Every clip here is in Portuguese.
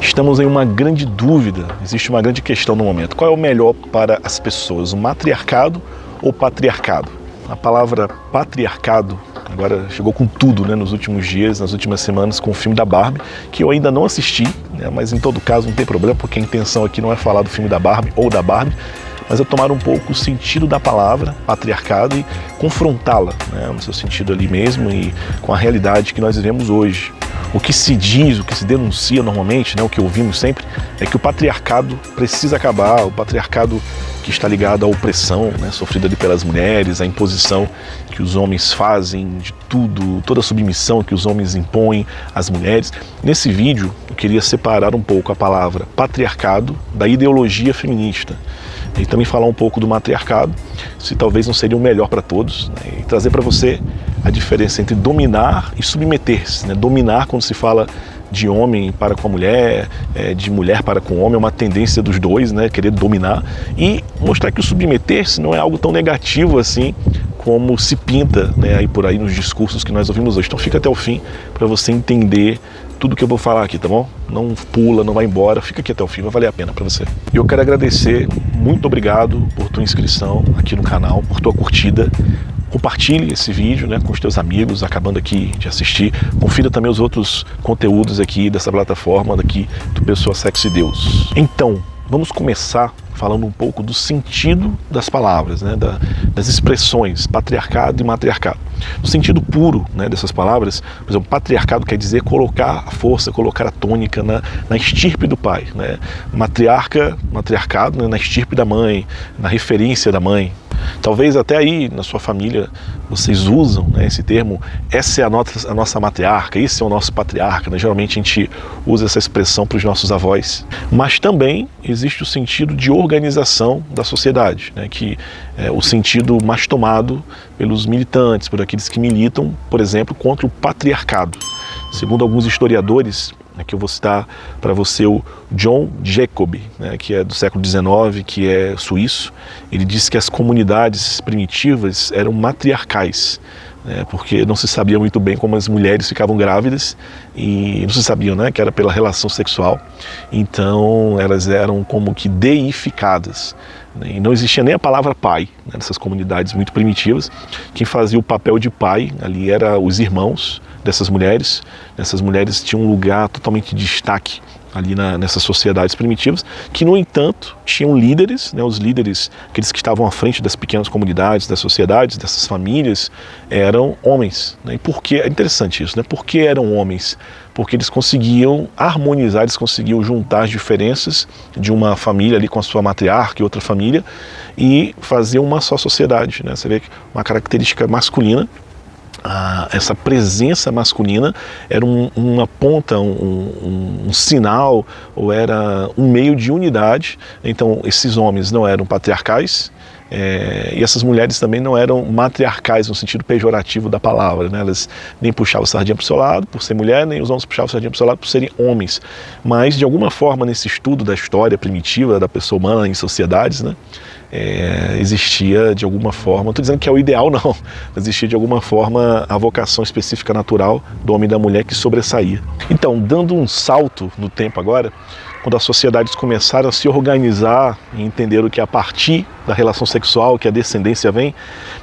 Estamos em uma grande dúvida, existe uma grande questão no momento. Qual é o melhor para as pessoas, o matriarcado ou o patriarcado? A palavra patriarcado agora chegou com tudo, né, nos últimos dias, nas últimas semanas, com o filme da Barbie, que eu ainda não assisti, né, mas em todo caso não tem problema, porque a intenção aqui não é falar do filme da Barbie ou da Barbie, mas é tomar um pouco o sentido da palavra patriarcado e confrontá-la, né, no seu sentido ali mesmo e com a realidade que nós vivemos hoje. O que se diz, o que se denuncia normalmente, né, o que ouvimos sempre, é que o patriarcado precisa acabar, o patriarcado que está ligado à opressão, né, sofrida ali pelas mulheres, à imposição que os homens fazem de tudo, toda a submissão que os homens impõem às mulheres. Nesse vídeo, eu queria separar um pouco a palavra patriarcado da ideologia feminista e também falar um pouco do matriarcado, se talvez não seria o melhor para todos, né, e trazer para você a diferença entre dominar e submeter-se, né? Dominar, quando se fala de homem para com a mulher, de mulher para com o homem, é uma tendência dos dois, né? Querer dominar, e mostrar que o submeter-se não é algo tão negativo assim como se pinta, né, aí por aí nos discursos que nós ouvimos hoje. Então fica até o fim para você entender tudo que eu vou falar aqui, tá bom? Não pula, não vai embora, fica aqui até o fim, vai valer a pena para você. E eu quero agradecer, muito obrigado por tua inscrição aqui no canal, por tua curtida. Compartilhe esse vídeo, né, com os teus amigos, acabando aqui de assistir. Confira também os outros conteúdos aqui dessa plataforma, daqui do Pessoa Sexo e Deus. Então, vamos começar falando um pouco do sentido das palavras, né, das expressões patriarcado e matriarcado. No sentido puro, né, dessas palavras, por exemplo, patriarcado quer dizer colocar a força, colocar a tônica na estirpe do pai, né? Matriarcado, né, na estirpe da mãe, na referência da mãe. Talvez até aí na sua família vocês usam, né, esse termo, essa é a nossa matriarca, esse é o nosso patriarca, né? Geralmente a gente usa essa expressão para os nossos avós. Mas também existe o sentido de organização da sociedade, né, que é o sentido mais tomado pelos militantes, por aqueles que militam, por exemplo, contra o patriarcado. Segundo alguns historiadores, aqui eu vou citar para você o John Jacobi, né, que é do século XIX, que é suíço. Ele disse que as comunidades primitivas eram matriarcais, né, porque não se sabia muito bem como as mulheres ficavam grávidas e não se sabia, né, que era pela relação sexual. Então elas eram como que deificadas, né, e não existia nem a palavra pai, né, nessas comunidades muito primitivas. Quem fazia o papel de pai ali eram os irmãos dessas mulheres. Essas mulheres tinham um lugar totalmente de destaque ali nessas sociedades primitivas, que no entanto tinham líderes, né, os líderes, aqueles que estavam à frente das pequenas comunidades, das sociedades, dessas famílias, eram homens, né? E por que é interessante isso, né? Por que eram homens? Porque eles conseguiam harmonizar, eles conseguiam juntar as diferenças de uma família ali com a sua matriarca e outra família e fazer uma só sociedade, né? Você vê que uma característica masculina, essa presença masculina era uma ponta, um sinal, ou era um meio de unidade. Então esses homens não eram patriarcais, e essas mulheres também não eram matriarcais no sentido pejorativo da palavra, né? Elas nem puxavam a sardinha para o seu lado por ser mulher, nem os homens puxavam a sardinha para o seu lado por serem homens. Mas de alguma forma nesse estudo da história primitiva da pessoa humana em sociedades, né, existia de alguma forma, não estou dizendo que é o ideal não, existia de alguma forma a vocação específica natural do homem e da mulher que sobressaía. Então, dando um salto no tempo agora, quando as sociedades começaram a se organizar e entenderam que a partir da relação sexual que a descendência vem,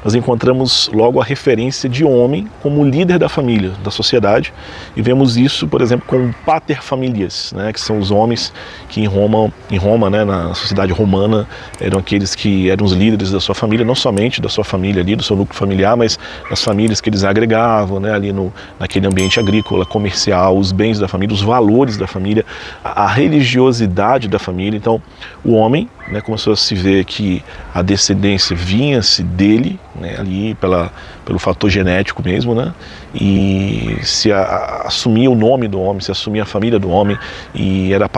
nós encontramos logo a referência de homem como líder da família, da sociedade, e vemos isso, por exemplo, com paterfamilias, né, que são os homens que em Roma, né, na sociedade romana, eram aqueles que eram os líderes da sua família, não somente da sua família ali, do seu núcleo familiar, mas das famílias que eles agregavam, né, ali naquele ambiente agrícola, comercial, os bens da família, os valores da família, a religiosidade da família. Então, o homem, né, começou a se ver que a descendência vinha-se dele, né, ali pelo fator genético mesmo, né, e se assumia o nome do homem, se assumia a família do homem, e era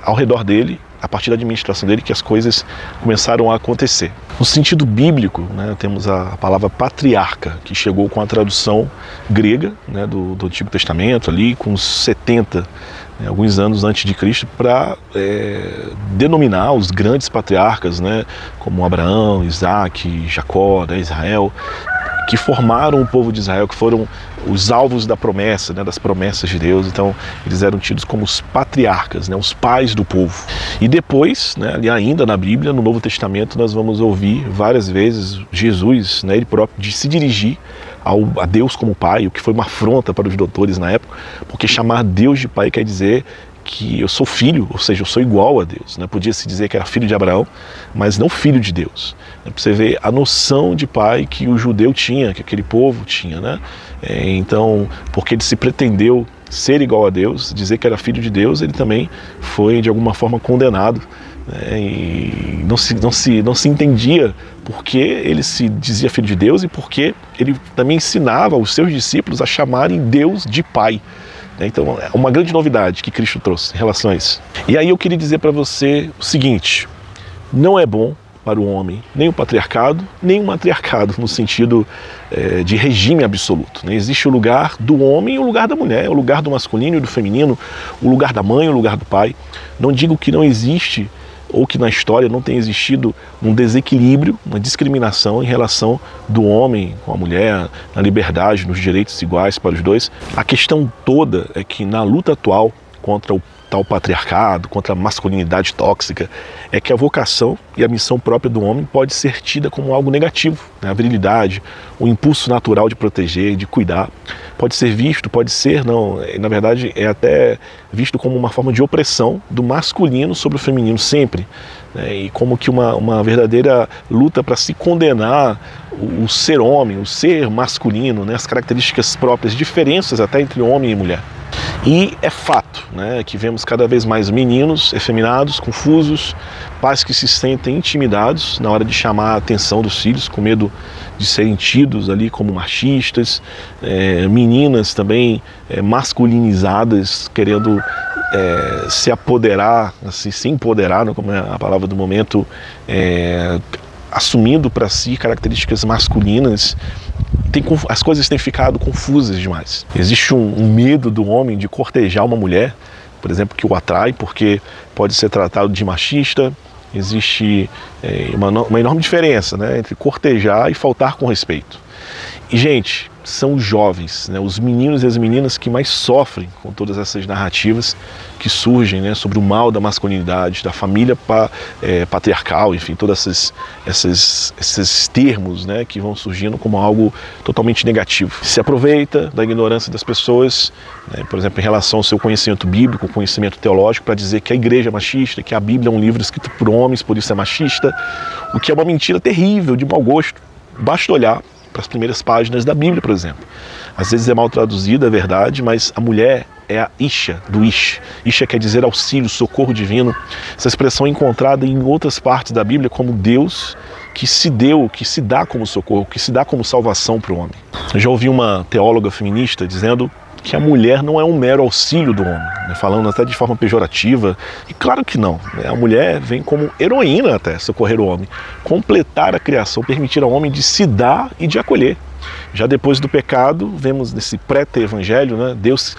ao redor dele, a partir da administração dele, que as coisas começaram a acontecer. No sentido bíblico, né, temos a palavra patriarca, que chegou com a tradução grega, né, do Antigo Testamento, ali com 70, alguns anos antes de Cristo, para denominar os grandes patriarcas, né, como Abraão, Isaac, Jacó, né, Israel. que formaram o povo de Israel, que foram os alvos da promessa, né, das promessas de Deus. Então eles eram tidos como os patriarcas, né, os pais do povo. E depois, né, ali ainda na Bíblia, no Novo Testamento, nós vamos ouvir várias vezes Jesus, né, ele próprio, de se dirigir a Deus como pai, o que foi uma afronta para os doutores na época, porque chamar Deus de pai quer dizer que eu sou filho, ou seja, eu sou igual a Deus, né? Podia-se dizer que era filho de Abraão, mas não filho de Deus. Para você ver a noção de pai que o judeu tinha, que aquele povo tinha, né? Então, porque ele se pretendeu ser igual a Deus, dizer que era filho de Deus, ele também foi de alguma forma condenado, né? E não se entendia porque ele se dizia filho de Deus e porque ele também ensinava os seus discípulos a chamarem Deus de pai. Então, é uma grande novidade que Cristo trouxe em relação a isso. E aí eu queria dizer para você o seguinte: não é bom para o homem nem o patriarcado, nem o matriarcado, no sentido de regime absoluto. Né? Existe o lugar do homem e o lugar da mulher, o lugar do masculino e do feminino, o lugar da mãe e o lugar do pai. Não digo que não existe, ou que na história não tenha existido um desequilíbrio, uma discriminação em relação do homem com a mulher, na liberdade, nos direitos iguais para os dois. A questão toda é que na luta atual contra o tal patriarcado, contra a masculinidade tóxica, é que a vocação e a missão própria do homem pode ser tida como algo negativo, né? A virilidade, o impulso natural de proteger, de cuidar, pode ser visto, pode ser, não, na verdade é até visto como uma forma de opressão do masculino sobre o feminino sempre, né? E como que uma verdadeira luta para se condenar o ser homem, o ser masculino, né? As características próprias, diferenças até entre homem e mulher. E é fato, né, que vemos cada vez mais meninos efeminados, confusos, pais que se sentem intimidados na hora de chamar a atenção dos filhos, com medo de serem tidos ali como machistas, meninas também masculinizadas, querendo se apoderar, assim, se empoderar, né, como é a palavra do momento, assumindo para si características masculinas. As coisas têm ficado confusas demais. Existe um medo do homem de cortejar uma mulher, por exemplo, que o atrai, porque pode ser tratado de machista. Existe uma enorme diferença, né, entre cortejar e faltar com respeito. E, gente, são os jovens, né, os meninos e as meninas que mais sofrem com todas essas narrativas que surgem, né, sobre o mal da masculinidade, da família patriarcal, enfim, todos esses termos, né, que vão surgindo como algo totalmente negativo. Se aproveita da ignorância das pessoas, né, por exemplo, em relação ao seu conhecimento bíblico, conhecimento teológico, para dizer que a igreja é machista, que a Bíblia é um livro escrito por homens, por isso é machista, o que é uma mentira terrível, de mau gosto. Basta olhar para as primeiras páginas da Bíblia, por exemplo. Às vezes é mal traduzida, é verdade, mas a mulher é a Isha, do Ish. Isha quer dizer auxílio, socorro divino. Essa expressão é encontrada em outras partes da Bíblia como Deus que se deu, que se dá como socorro, que se dá como salvação para o homem. Eu já ouvi uma teóloga feminista dizendo que a mulher não é um mero auxílio do homem, né, falando até de forma pejorativa, e claro que não, né, a mulher vem como heroína até socorrer o homem, completar a criação, permitir ao homem de se dar e de acolher. Já depois do pecado, vemos nesse pré-evangelho, né, Deus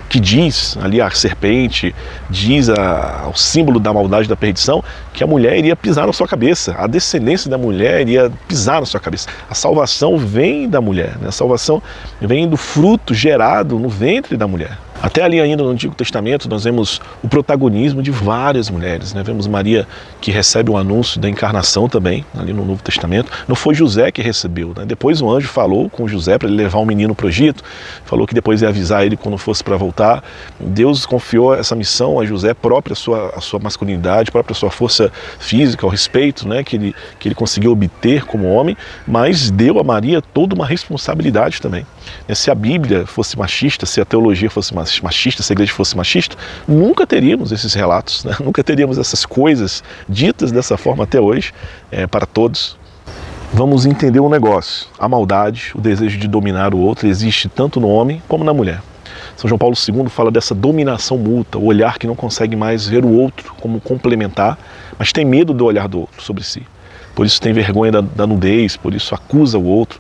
que diz ali a serpente, diz ao símbolo da maldade, da perdição, que a mulher iria pisar na sua cabeça, a descendência da mulher iria pisar na sua cabeça. A salvação vem da mulher, né? A salvação vem do fruto gerado no ventre da mulher. Até ali ainda no Antigo Testamento nós vemos o protagonismo de várias mulheres, né? Vemos Maria que recebe o anúncio da encarnação também, ali no Novo Testamento. Não foi José que recebeu, né? Depois o anjo falou com José para ele levar o menino para o Egito, falou que depois ia avisar ele quando fosse para voltar. Deus confiou essa missão a José, própria a sua masculinidade, própria a sua força física, o respeito, né, que ele conseguiu obter como homem, mas deu a Maria toda uma responsabilidade também. Se a Bíblia fosse machista, se a teologia fosse machista, se a igreja fosse machista, nunca teríamos esses relatos, né? Nunca teríamos essas coisas ditas dessa forma até hoje, para todos. Vamos entender um negócio: a maldade, o desejo de dominar o outro existe tanto no homem como na mulher. São João Paulo II fala dessa dominação mútua, o olhar que não consegue mais ver o outro como complementar, mas tem medo do olhar do outro sobre si. Por isso tem vergonha da nudez, por isso acusa o outro.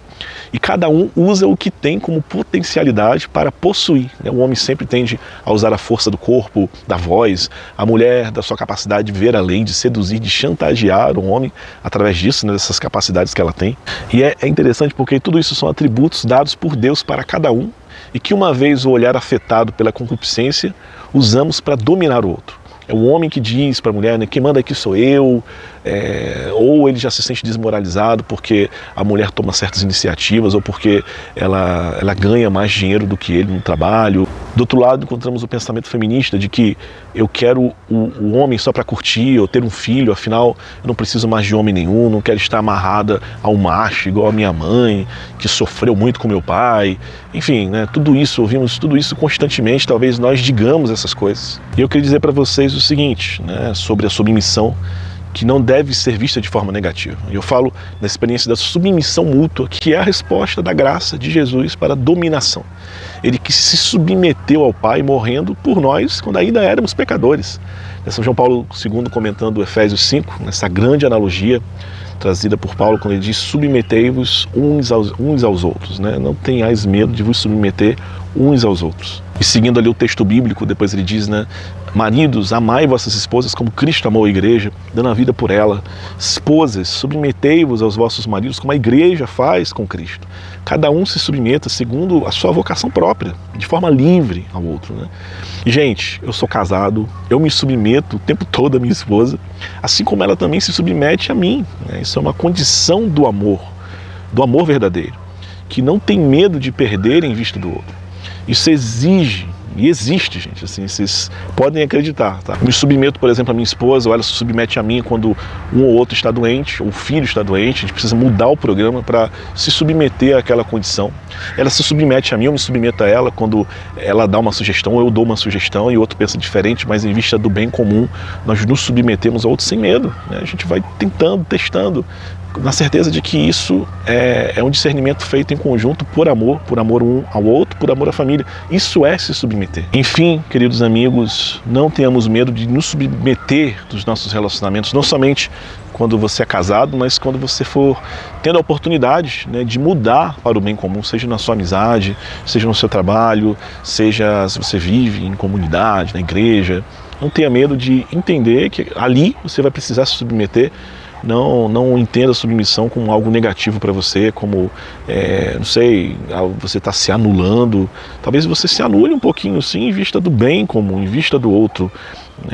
e cada um usa o que tem como potencialidade para possuir, né? O homem sempre tende a usar a força do corpo, da voz, a mulher da sua capacidade de ver além, de seduzir, de chantagear o homem através disso, né, dessas capacidades que ela tem. E é interessante porque tudo isso são atributos dados por Deus para cada um e que, uma vez o olhar afetado pela concupiscência, usamos para dominar o outro. É o homem que diz para a mulher, né, quem manda aqui sou eu, ou ele já se sente desmoralizado porque a mulher toma certas iniciativas ou porque ela ganha mais dinheiro do que ele no trabalho. Do outro lado, encontramos o pensamento feminista de que eu quero o homem só para curtir ou ter um filho, afinal eu não preciso mais de homem nenhum, não quero estar amarrada ao macho igual a minha mãe, que sofreu muito com meu pai. Enfim, né, tudo isso, ouvimos tudo isso constantemente, talvez nós digamos essas coisas. E eu queria dizer para vocês o seguinte, né, sobre a submissão, que não deve ser vista de forma negativa. Eu falo na experiência da submissão mútua, que é a resposta da graça de Jesus para a dominação. Ele que se submeteu ao Pai, morrendo por nós quando ainda éramos pecadores. São João Paulo II comentando Efésios 5, nessa grande analogia trazida por Paulo, quando ele diz: submetei-vos uns aos outros, né? Não tenhais medo de vos submeter uns aos outros. E seguindo ali o texto bíblico, depois ele diz, né: maridos, amai vossas esposas como Cristo amou a igreja, dando a vida por ela. Esposas, submetei-vos aos vossos maridos como a igreja faz com Cristo. Cada um se submeta segundo a sua vocação própria, de forma livre ao outro, né? E, gente, eu sou casado, eu me submeto o tempo todo à minha esposa, assim como ela também se submete a mim, né? Isso é uma condição do amor verdadeiro, que não tem medo de perder em vista do outro. Isso exige, e existe, gente, assim, vocês podem acreditar, tá? Eu me submeto, por exemplo, à minha esposa, ou ela se submete a mim quando um ou outro está doente, ou o filho está doente, a gente precisa mudar o programa para se submeter àquela condição. Ela se submete a mim, eu me submeto a ela quando ela dá uma sugestão, ou eu dou uma sugestão e o outro pensa diferente, mas em vista do bem comum, nós nos submetemos ao outro sem medo, né? A gente vai tentando, testando, na certeza de que isso é um discernimento feito em conjunto por amor um ao outro, por amor à família. Isso é se submeter. Enfim, queridos amigos, não tenhamos medo de nos submeter dos nossos relacionamentos, não somente quando você é casado, mas quando você for tendo a oportunidade, né, de mudar para o bem comum, seja na sua amizade, seja no seu trabalho, seja se você vive em comunidade, na igreja. Não tenha medo de entender que ali você vai precisar se submeter. Não entenda a submissão como algo negativo para você, como, não sei, você está se anulando. Talvez você se anule um pouquinho, sim, em vista do bem comum, em vista do outro.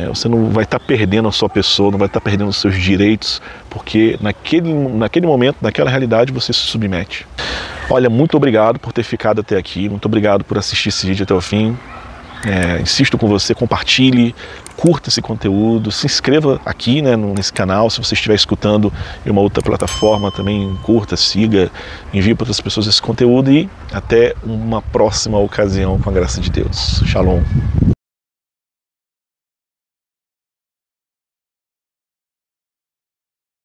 Você não vai estar perdendo a sua pessoa, não vai estar perdendo os seus direitos, porque naquele momento, naquela realidade, você se submete. Olha, muito obrigado por ter ficado até aqui, muito obrigado por assistir esse vídeo até o fim. Insisto com você, compartilhe, curta esse conteúdo, se inscreva aqui, né, nesse canal. Se você estiver escutando em uma outra plataforma, também curta, siga, envie para outras pessoas esse conteúdo e até uma próxima ocasião, com a graça de Deus. Shalom.